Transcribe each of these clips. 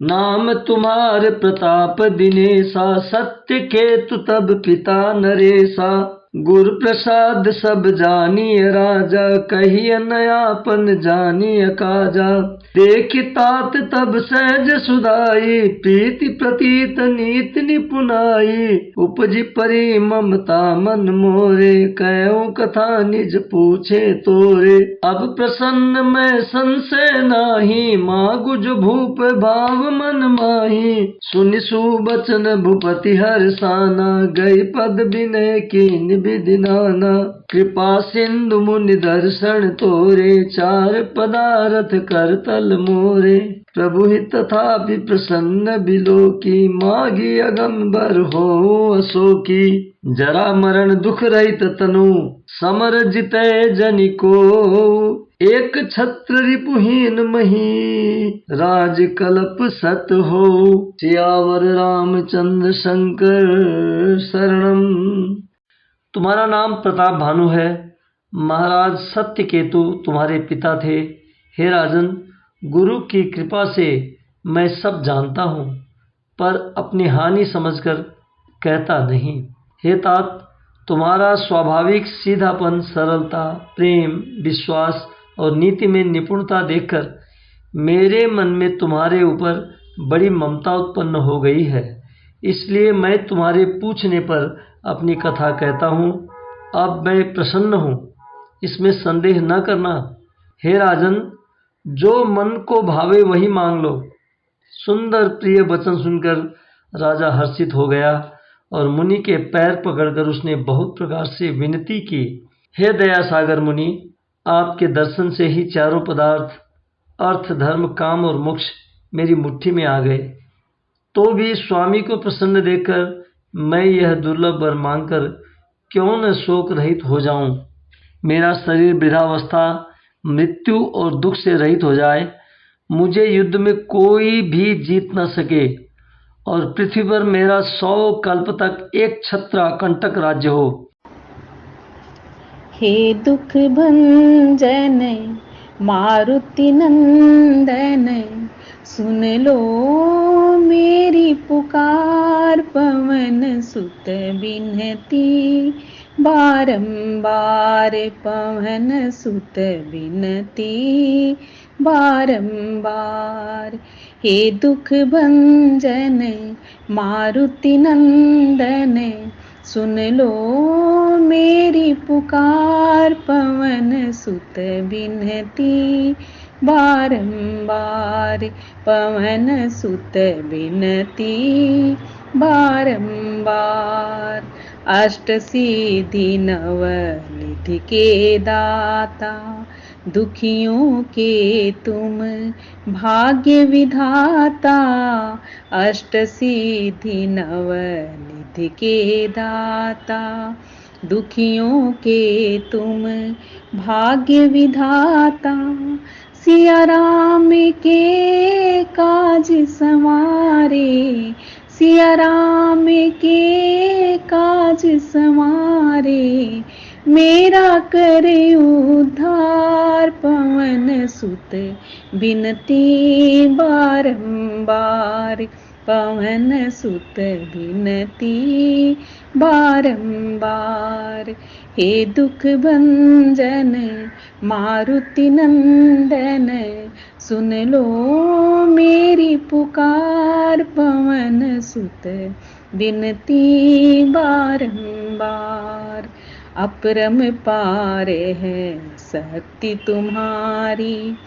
नाम तुम्हारे प्रताप दिनेशा, सत्य केतु तब पिता नरेशा। गुर प्रसाद सब जानिय राजा, कहिय नयापन जानिय काजा। देखि तात तब सहज सुधाई, प्रीति प्रतीत नीत निपुनाई। उपजि परि ममता मन मोरे, कहूँ कथा निज पूछे तोरे। अब प्रसन्न मैं संशय नाही, मागु जो भूप भाव मन माही। सुनि सुबचन भूपति हर्षाना, गई पद विनय कीन्ह विधि नाना। कृपा सिंधु मुनि दर्शन तोरे, चार पदारथ करतल मोरे। प्रभु ही तथापि प्रसन्न बिलोकी, मागी अगंबर हो अशोकी। जरा मरण दुख रहित तनु, समर जितै जनिको। एक छत्र रिपुहीन मही, राज कल्प सत हो। सियावर रामचंद्र शंकर शरणम। तुम्हारा नाम प्रताप भानु है। महाराज सत्य केतु तुम्हारे पिता थे। हे राजन, गुरु की कृपा से मैं सब जानता हूँ, पर अपनी हानि समझकर कहता नहीं। हे तात, तुम्हारा स्वाभाविक सीधापन, सरलता, प्रेम, विश्वास और नीति में निपुणता देखकर मेरे मन में तुम्हारे ऊपर बड़ी ममता उत्पन्न हो गई है। इसलिए मैं तुम्हारे पूछने पर अपनी कथा कहता हूँ। अब मैं प्रसन्न हूँ, इसमें संदेह न करना। हे राजन, जो मन को भावे वही मांग लो। सुंदर प्रिय वचन सुनकर राजा हर्षित हो गया और मुनि के पैर पकड़कर उसने बहुत प्रकार से विनती की। हे दया सागर मुनि, आपके दर्शन से ही चारों पदार्थ अर्थ, धर्म, काम और मोक्ष मेरी मुट्ठी में आ गए। तो भी स्वामी को प्रसन्न देखकर मैं यह दुर्लभ वर मांगकर क्यों न शोक रहित हो जाऊं। मेरा शरीर वृद्धावस्था, मृत्यु और दुख से रहित हो जाए, मुझे युद्ध में कोई भी जीत न सके और पृथ्वी पर मेरा 100 कल्प तक एक छत्र अकंटक राज्य हो। हे दुख भंजन मारुति नंदन, सुन लो मेरी पुकार। पवन सुत बिनती बारंबार, पवन सुत बिनती बारंबार। हे दुख भंजन मारुति नंदन, सुन लो मेरी पुकार। पवन सुत बिनती बारंबार, पवन सुत बिनती बारंबार। अष्ट सिद्धि नव निधि के दाता, दुखियों के तुम भाग्य विधाता। अष्ट सिद्धि नव निधि के दाता, दुखियों के तुम भाग्य विधाता। सिया राम के काज संवारे, सिया राम के काज संवारे। मेरा करे उद्धार, पवन सुत बिनती बारंबार। पवन सुत बिनती बारंबार। हे दुख भंजन मारुति नंदन, सुन लो मेरी पुकार। पवन सुत बिनती बारंबार। अपरम पार है शक्ति तुम्हारी,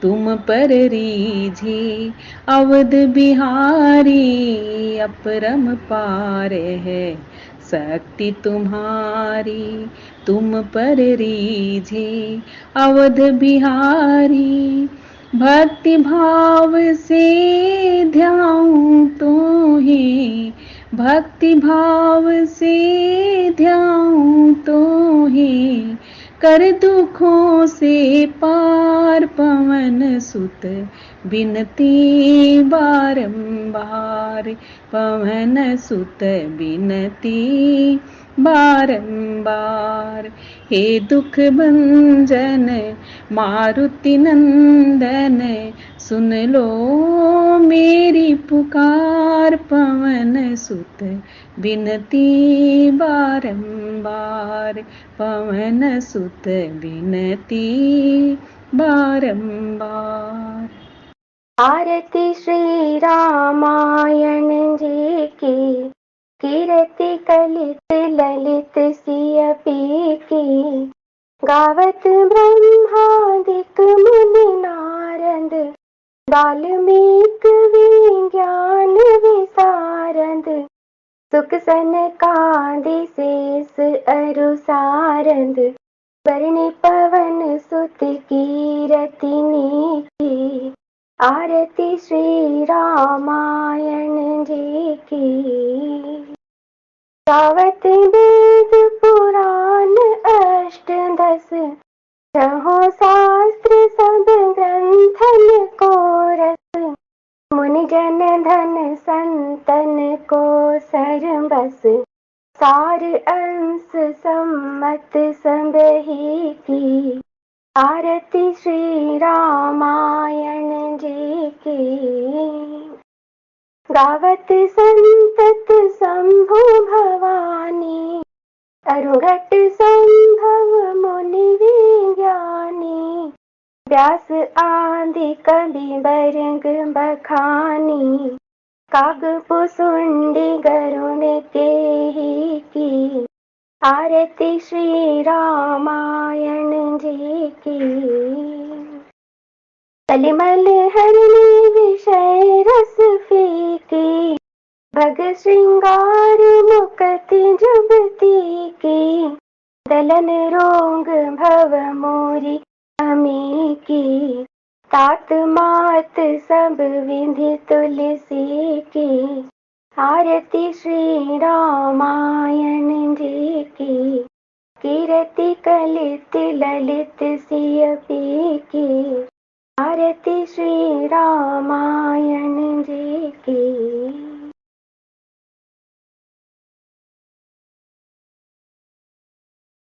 तुम पर रीझी अवध बिहारी। अपरम पार है शक्ति तुम्हारी, तुम पर रीझी अवध बिहारी। भक्ति भाव से ध्याऊं तो ही, भक्ति भाव से ध्याऊं तो ही। कर दुखों से पार, पवन सुत बिनती बारंबार। पवन सुत बिनती बारंबार। हे दुख भंजन मारुति नंदन, सुन लो मेरी पुकार पवन सुत बिनती बारंबार, पवन सुत बिनती बारंबार। आरती श्री रामायण जी की, कीर्ति कलित ललित सिय पी की। गावत ब्रह्मादिक मुनि नारद, वाल्मीकि विज्ञान विशारद। सुख सनकादि शेष अरु सारद, बरनि पवन सुत कीरति नीकी। आरती श्री रामायण जी की। गावत वेद पुराण अष्ट दस, छहों शास्त्र सब ग्रंथन को रस। मुनि जन धन संतन को सरबस, सार अंश सम्मत सबही की। आरती श्री रामायण जी की। गावत संतत शंभु भवानी, अरुघट संभव मुनि विज्ञानी। व्यास आदि कवि बरग बखानी, कागपुसुंडी गरुण केही की। आरती श्री रामायण जी की। कलिमल हरणी विषय रस फीकी, भग श्रृंगार मुकति जुबती की। दलन रोग भव मोरी अमी की, तात मात सब विधि तुलसी की। आरती श्री रामायण जी की। कीर्ति कलित ललित सिय पी की। आरती श्री रामायण जी की।